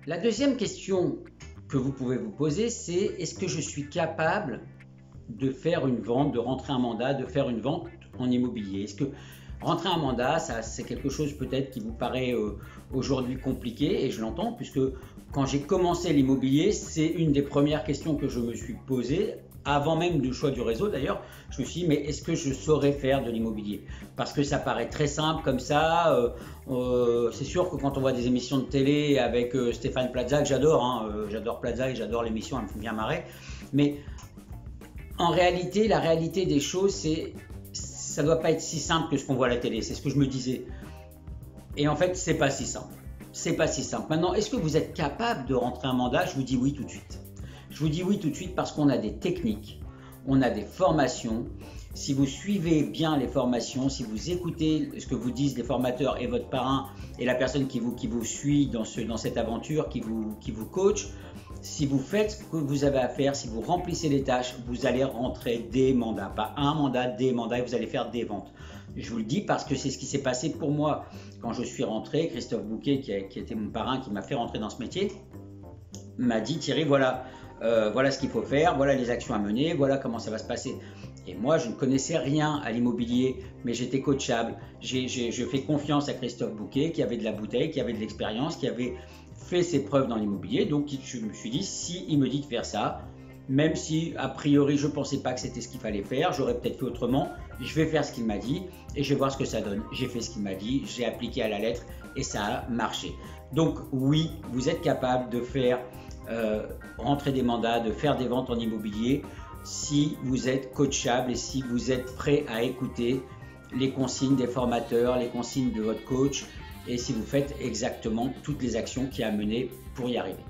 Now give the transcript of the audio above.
La deuxième question que vous pouvez vous poser, c'est est-ce que je suis capable de faire une vente, de rentrer un mandat, de faire une vente en immobilier? Est-ce que rentrer un mandat, c'est quelque chose peut-être qui vous paraît aujourd'hui compliqué, et je l'entends, puisque quand j'ai commencé l'immobilier, c'est une des premières questions que je me suis posée, avant même du choix du réseau d'ailleurs. Je me suis dit, mais est-ce que je saurais faire de l'immobilier? Parce que ça paraît très simple comme ça. C'est sûr que quand on voit des émissions de télé avec Stéphane Plaza, que j'adore, hein, j'adore Plaza et j'adore l'émission, elle me fait bien marrer, mais en réalité, la réalité des choses, ça ne doit pas être si simple que ce qu'on voit à la télé, c'est ce que je me disais. Et en fait, c'est pas si simple. C'est pas si simple. Maintenant, est-ce que vous êtes capable de rentrer un mandat? Je vous dis oui tout de suite. Je vous dis oui tout de suite parce qu'on a des techniques, on a des formations. Si vous suivez bien les formations, si vous écoutez ce que vous disent les formateurs et votre parrain et la personne qui vous suit dans cette aventure, qui vous coach, si vous faites ce que vous avez à faire, si vous remplissez les tâches, vous allez rentrer des mandats. Pas un mandat, des mandats, et vous allez faire des ventes. Je vous le dis parce que c'est ce qui s'est passé pour moi quand je suis rentré. Christophe Bouquet, qui était mon parrain, qui m'a fait rentrer dans ce métier, m'a dit: Thierry, voilà ce qu'il faut faire, voilà les actions à mener, voilà comment ça va se passer. Et moi, je ne connaissais rien à l'immobilier, mais j'étais coachable. Je fais confiance à Christophe Bouquet, qui avait de la bouteille, qui avait de l'expérience, qui avait fait ses preuves dans l'immobilier. Donc, je me suis dit, si il me dit de faire ça, même si a priori je ne pensais pas que c'était ce qu'il fallait faire, j'aurais peut-être fait autrement, je vais faire ce qu'il m'a dit et je vais voir ce que ça donne. J'ai fait ce qu'il m'a dit, j'ai appliqué à la lettre et ça a marché. Donc oui, vous êtes capable de faire rentrer des mandats, de faire des ventes en immobilier si vous êtes coachable et si vous êtes prêt à écouter les consignes des formateurs, les consignes de votre coach, et si vous faites exactement toutes les actions qu'il y a à mener pour y arriver.